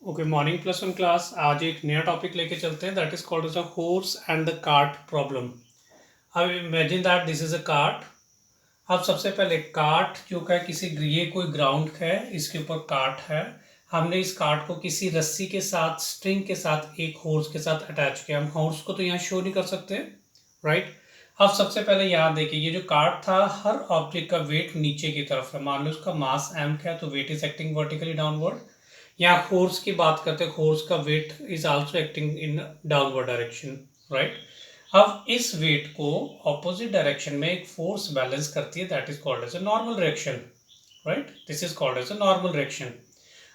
Okay, morning plus one class. आज एक नया टॉपिक लेके चलते हैं, that is called as a horse and the cart problem. अब imagine that this is a cart. अब सबसे पहले कार्ट जो है किसी ये कोई ग्राउंड है, इसके ऊपर कार्ट है। हमने इस कार्ट को किसी रस्सी के साथ, स्ट्रिंग के साथ, एक हॉर्स के साथ अटैच किया। हम हॉर्स को तो यहाँ शो नहीं कर सकते, राइट। अब सबसे पहले यहाँ देखिए, ये जो कार्ट था, हर ऑब्जेक्ट का वेट नीचे की तरफ है। मान लो उसका मास m है तो weight is acting vertically downward. यहाँ फोर्स की बात करते हैं, फोर्स का weight is also acting in downward direction, right. अब इस वेट को ऑपोजिट डायरेक्शन में एक फोर्स बैलेंस करती है, that is called as a normal direction, right. This is called as a normal direction.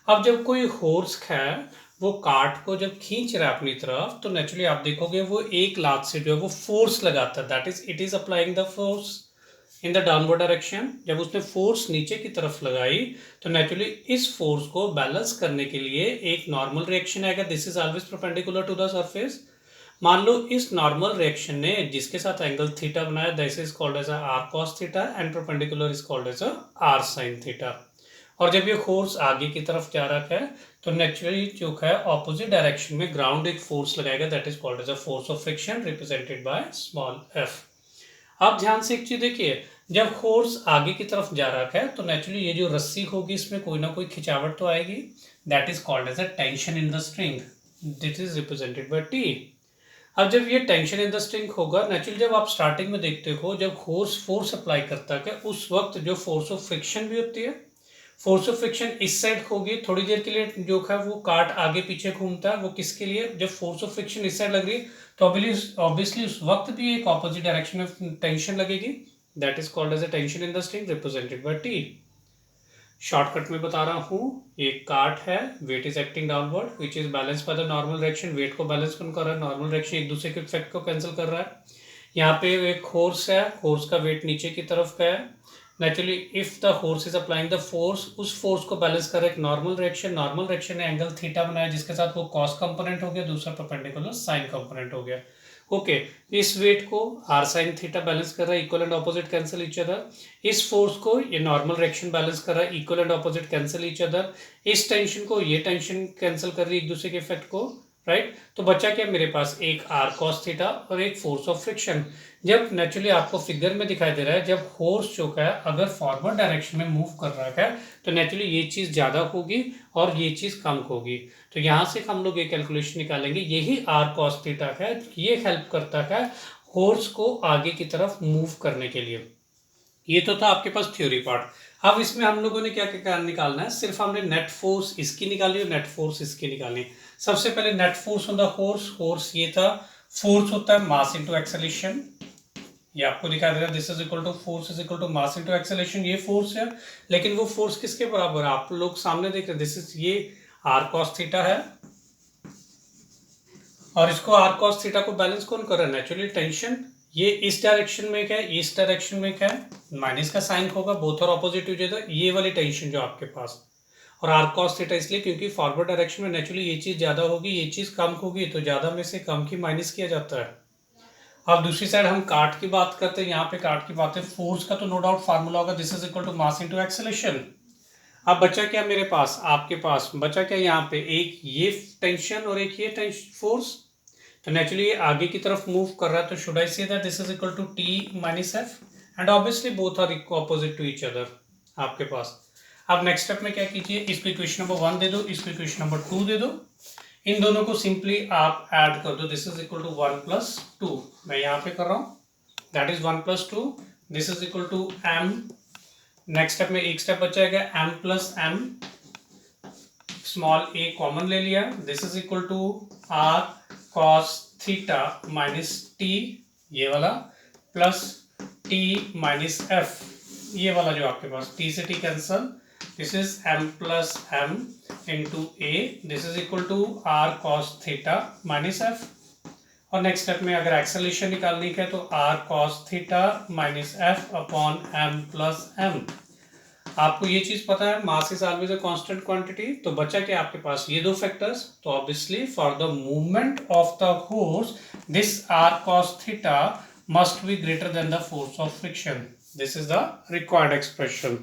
अब जब कोई हॉर्स है, वो कार्ट को जब खींच रहा है अपनी तरफ, तो नेचुरली आप देखोगे वो एक लात से जो है वो फोर्स लगाता है, that is it is applying the force in the downward direction. जब उसने फोर्स नीचे की तरफ लगाई, तो नेचुरली इस फोर्स को बैलेंस करने के लिए एक नॉर्मल रिएक्शन आएगा, this is always perpendicular to the surface. मान लो इस नॉर्मल रिएक्शन ने जिसके साथ एंगल थीटा बनाया, this is called as R cos theta and perpendicular is called as R sine theta. और जब ये फोर्स आगे की तरफ जा रहा है, तो नेचुरली जो है ऑपोजिट डायरेक्शन में ग्राउंड एक फोर्स लगाएगा, that is called as a force of friction represented by small f. अब ध्यान से एक चीज देखिए, जब फोर्स आगे की तरफ जा रहा है, तो नेचुरली ये जो रस्सी होगी इसमें कोई ना कोई खिंचावट तो आएगी, that is called as a tension in the string, this is represented by T. अब जब ये टेंशन इन द स्ट्रिंग होगा, नेचुरली जब आप स्टार्टिंग में देखते हो, जब फोर्स अप्लाई करता है, उस वक्त जो फोर्स ऑफ फ्रिक्शन भी होती है, फोर्स ऑफ फ्रिक्शन इस साइड होगी, थोड़ी देर के लिए जो है वो कार्ट आगे पीछे घूमता है, वो किसके लिए, जब फोर्स ऑफ फ्रिक्शन इस साइड लग रही है, तो ऑब्वियसली उस वक्त भी एक ऑपोजिट डायरेक्शन में टेंशन लगेगी, that is called as a tension in the string represented by T. Shortcut में बता रहा हूँ, एक कार्ट है, weight is acting downward which is balance by the normal direction. Weight को बैलेंस कौन कर रहा है, नॉर्मल डायरेक्शन एक दूसरे के इफेक्ट को कैंसिल कर रहा है। यहाँ पे एक हॉर्स है, हॉर्स का वेट नीचे की तरफ का है। Naturally if the horse is applying the force, उस फोर्स को बैलेंस कर एक नॉर्मल डायरेक्शन ने एंगल थीटा बनाया, जिसके साथ वो कॉस कंपोनेंट हो गया, दूसरा परपेंडिकुलर साइन कंपोनेंट हो गया। ओके, इस वेट को आर साइन थीटा बैलेंस कर रहा है, equal and opposite cancel each other. इस फोर्स को ये नॉर्मल डायरेक्शन बैलेंस कर रहा है, equal and opposite cancel each other. इस टेंशन को ये टेंशन कैंसिल कर रही है एक दूसरे के इफेक्ट को, राइट। तो बचा क्या मेरे पास, एक आर कॉस थीटा और एक फोर्स ऑफ फ्रिक्शन। जब नेचुरली आपको फिगर में दिखाई दे रहा है, जब फोर्स जो है अगर फॉरवर्ड डायरेक्शन में मूव कर रहा है, तो नेचुरली ये चीज ज्यादा होगी और ये चीज कम होगी। तो यहां से हम लोग ये कैलकुलेशन निकालेंगे, यही आर कॉस थीटा है, ये हेल्प करता है फोर्स को आगे की तरफ मूव करने के लिए। ये तो था आपके पास थ्योरी पार्ट। अब इसमें हम लोगों ने क्या क्या निकालना है, सिर्फ हमने नेट फोर्स इसकी निकाली और नेट फोर्स इसकी निकाली। सबसे पहले net force on the force ये था, फोर्स होता है मास इनटू एक्सेलरेशन, ये आपको दिखा दे रहा है, this is equal to force is equal to mass into acceleration. ये फोर्स है, लेकिन वो फोर्स किसके बराबर है, आप लोग सामने देख रहे हैं, दिस इज ये आर कॉस थीटा है, और इसको आर कॉस थीटा को बैलेंस कौन कर रहा है, नेचुरली टेंशन। ये इस डायरेक्शन में क्या है, इस डायरेक्शन में क्या है, माइनस का साइन होगा, बोथ और ऑपोजिट हो जाएगा, ये वाली टेंशन जो आपके पास। और आर कॉस थीटा इसलिए क्योंकि फॉरवर्ड डायरेक्शन में नेचुरली ये चीज ज्यादा होगी, ये चीज कम होगी, तो ज्यादा में से कम की माइनस किया जाता है। अब दूसरी साइड हम कार्ट की बात करते हैं, यहाँ पे कार्ट की बात है, फोर्स का तो नो डाउट फार्मूला होगा, this is equal to mass into acceleration. अब बचा क्या मेरे पास, आपके पास बचा क्या, यहाँ पे एक ये टेंशन और एक ये टेंशन फोर्स। तो नेचुरली ये आगे की तरफ मूव कर रहा है, तो should I say that this is equal to T minus f, and obviously both are opposite to each other आपके पास। अब नेक्स्ट स्टेप में क्या कीजिए, इसको इक्वेशन नंबर 1 दे दो, इसको इक्वेशन नंबर 2 दे दो, इन दोनों को सिंपली आप ऐड कर दो, this is equal to 1 plus 2, मैं यहाँ पे कर रहा हूँ, that is 1 plus 2, this is equal to m। Next step में एक स्टेप बचाएगा, m plus m, small a common ले लिया, this is equal to r cos theta minus t, ये वाला, प्लस t माइनस f, ये वाला जो आपके पास, t से t cancel, this is m plus m into a, this is equal to r cos theta minus f। और next step में अगर एक्सेलरेशन निकालनी है, तो r cos theta minus f upon m plus m। आपको ये चीज पता है, mass is always a constant quantity, तो बचा क्या आपके पास, ये दो फैक्टर्स। तो obviously for the movement of the force, this r cos theta must be greater than the force of friction, this is the required expression।